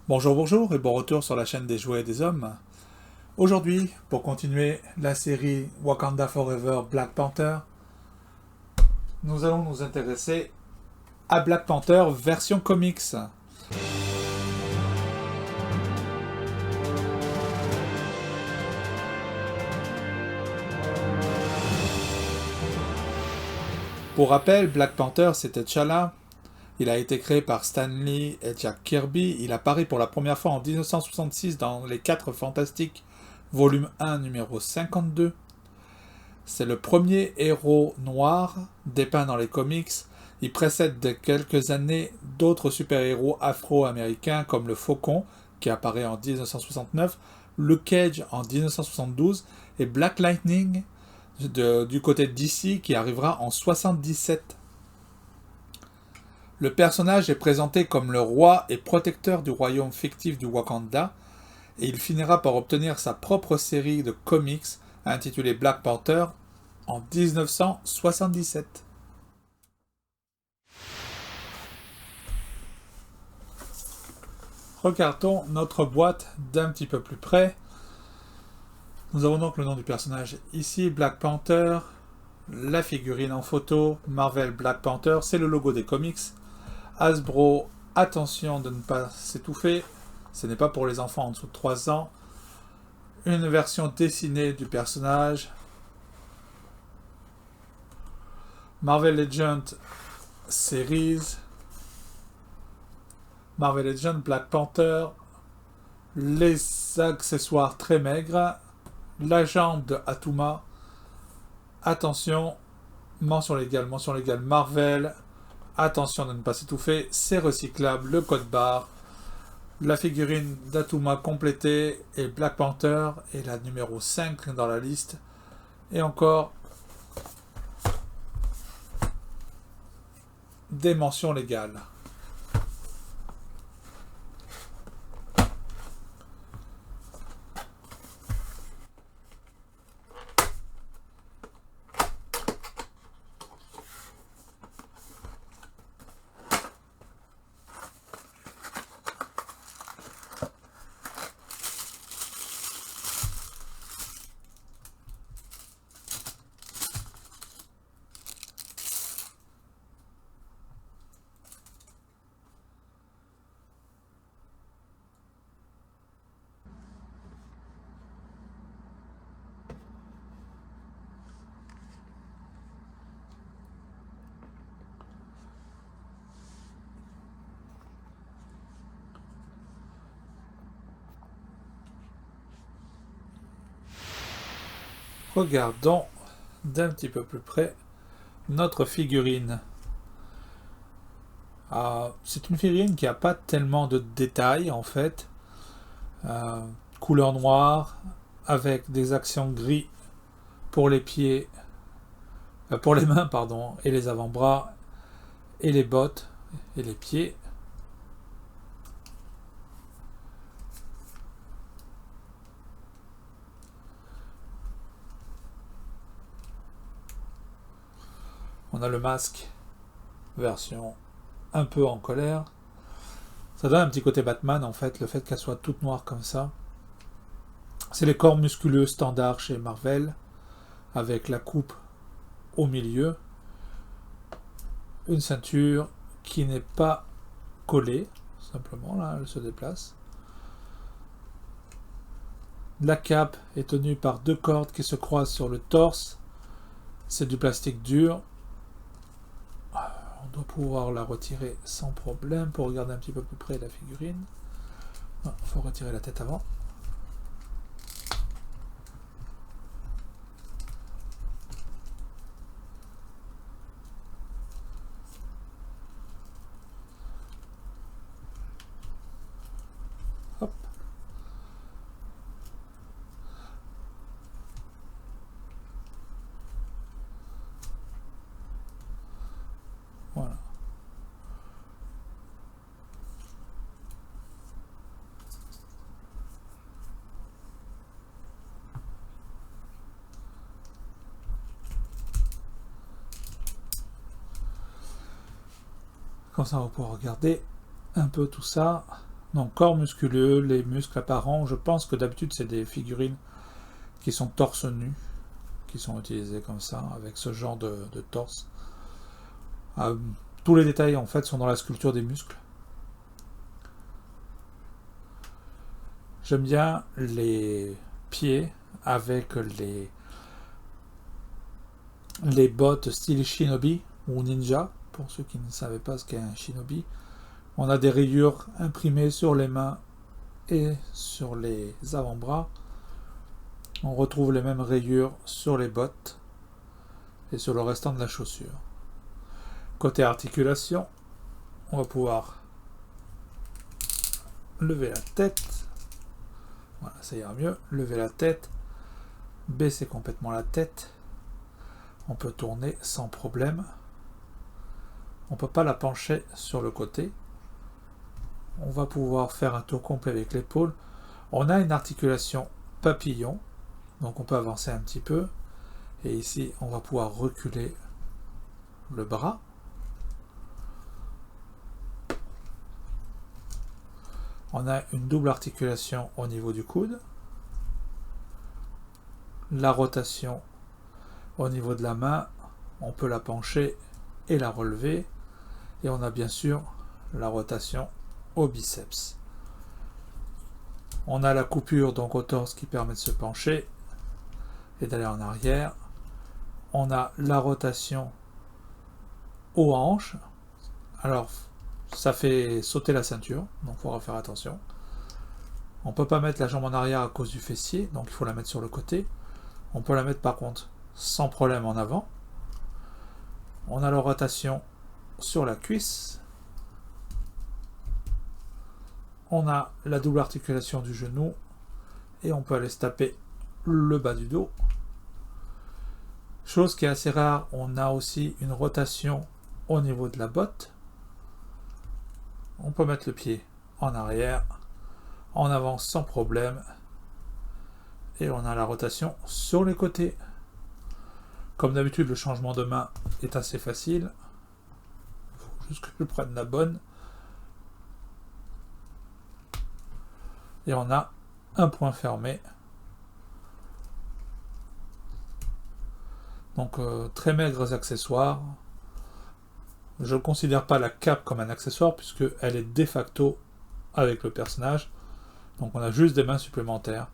Bonjour, bonjour et bon retour sur la chaîne des jouets et des hommes. Aujourd'hui, pour continuer la série Wakanda Forever Black Panther, nous allons nous intéresser à Black Panther version comics. Pour rappel, Black Panther c'était T'Challa. Il a été créé par Stan Lee et Jack Kirby. Il apparaît pour la première fois en 1966 dans Les 4 Fantastiques, volume 1, numéro 52. C'est le premier héros noir dépeint dans les comics. Il précède de quelques années d'autres super-héros afro-américains comme le Faucon, qui apparaît en 1969, Luke Cage en 1972 et Black Lightning du côté de DC qui arrivera en 1977. Le personnage est présenté comme le roi et protecteur du royaume fictif du Wakanda et il finira par obtenir sa propre série de comics intitulée Black Panther en 1977. Regardons notre boîte d'un petit peu plus près. Nous avons donc le nom du personnage ici, Black Panther, la figurine en photo, Marvel Black Panther, c'est le logo des comics. Hasbro, attention de ne pas s'étouffer, ce n'est pas pour les enfants en dessous de 3 ans. Une version dessinée du personnage. Marvel Legends Series, Marvel Legends Black Panther, les accessoires très maigres, la jambe de Atuma. Attention, mention légale Marvel. Attention de ne pas s'étouffer, c'est recyclable, le code barre. La figurine d'Atuma complétée et Black Panther est la numéro 5 dans la liste. Et encore des mentions légales. Regardons d'un petit peu plus près notre figurine. C'est une figurine qui n'a pas tellement de détails en fait. Couleur noire avec des accents gris pour les pieds, pour les mains pardon, et les avant-bras et les bottes et les pieds. On a le masque version un peu en colère. Ça donne un petit côté Batman en fait, le fait qu'elle soit toute noire comme ça. C'est les corps musculeux standards chez Marvel, avec la coupe au milieu. Une ceinture qui n'est pas collée, simplement là, elle se déplace. La cape est tenue par 2 cordes qui se croisent sur le torse. C'est du plastique dur. On doit pouvoir la retirer sans problème pour regarder un petit peu plus près la figurine. Il faut retirer la tête avant. Hop. Voilà. Comme ça, on va pouvoir regarder un peu tout ça. Donc corps musculeux, les muscles apparents, je pense que d'habitude c'est des figurines qui sont torse nu, qui sont utilisées comme ça, avec ce genre de torse. Tous les détails en fait sont dans la sculpture des muscles. J'aime bien les pieds avec les bottes style shinobi ou ninja, pour ceux qui ne savaient pas ce qu'est un shinobi. On a des rayures imprimées sur les mains et sur les avant-bras. On retrouve les mêmes rayures sur les bottes et sur le restant de la chaussure. Côté articulation, on va pouvoir lever la tête. Voilà, ça ira mieux. Lever la tête, baisser complètement la tête. On peut tourner sans problème. On ne peut pas la pencher sur le côté. On va pouvoir faire un tour complet avec l'épaule. On a une articulation papillon, donc on peut avancer un petit peu. Et ici, on va pouvoir reculer le bras. On a une double articulation au niveau du coude. La rotation au niveau de la main, on peut la pencher et la relever. Et on a bien sûr la rotation au biceps. On a la coupure donc au torse qui permet de se pencher et d'aller en arrière. On a la rotation aux hanches. Alors, ça fait sauter la ceinture, donc il faudra faire attention. On ne peut pas mettre la jambe en arrière à cause du fessier, donc il faut la mettre sur le côté. On peut la mettre par contre sans problème en avant. On a la rotation sur la cuisse. On a la double articulation du genou et on peut aller se taper le bas du dos. Chose qui est assez rare, on a aussi une rotation au niveau de la botte. On peut mettre le pied en arrière, en avant sans problème. Et on a la rotation sur les côtés. Comme d'habitude, le changement de main est assez facile. Il faut juste que je prenne la bonne. Et on a un point fermé. Donc très maigres accessoires. Je ne considère pas la cape comme un accessoire puisque elle est de facto avec le personnage. Donc on a juste des mains supplémentaires.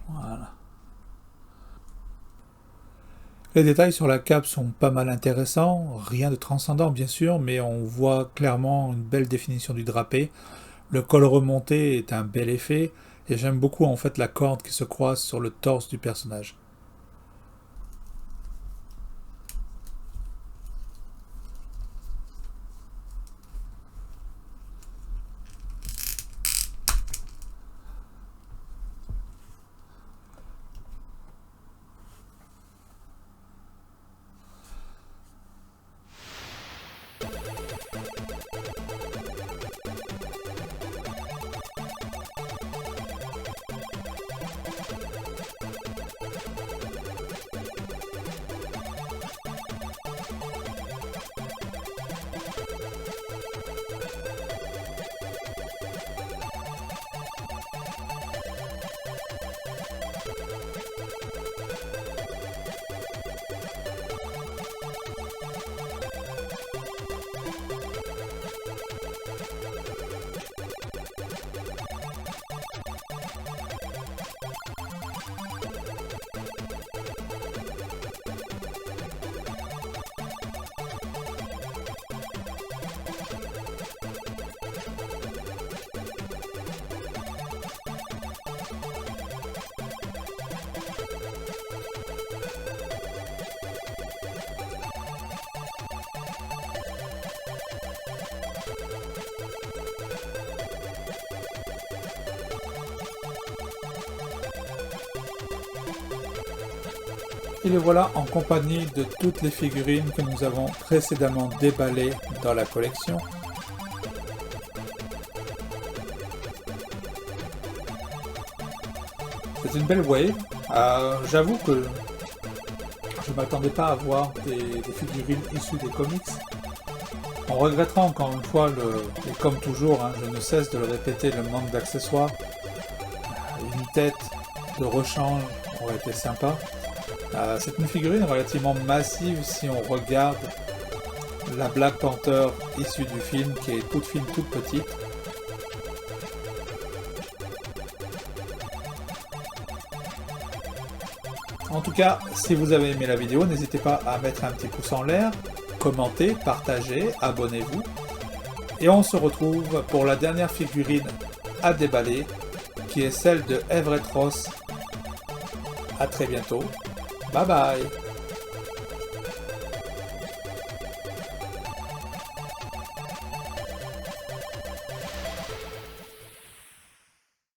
Voilà. Les détails sur la cape sont pas mal intéressants, rien de transcendant bien sûr, mais on voit clairement une belle définition du drapé. Le col remonté est un bel effet, et j'aime beaucoup en fait la corde qui se croise sur le torse du personnage. Et les voilà en compagnie de toutes les figurines que nous avons précédemment déballées dans la collection. C'est une belle wave. J'avoue que je ne m'attendais pas à voir des figurines issues des comics. On regrettera encore une fois, et comme toujours, hein, je ne cesse de le répéter, le manque d'accessoires. Une tête de rechange aurait été sympa. C'est une figurine relativement massive si on regarde la Black Panther issue du film, qui est toute fine, toute petite. En tout cas, si vous avez aimé la vidéo, n'hésitez pas à mettre un petit pouce en l'air, commenter, partager, abonnez-vous. Et on se retrouve pour la dernière figurine à déballer, qui est celle de Everett Ross. A très bientôt. Bye bye.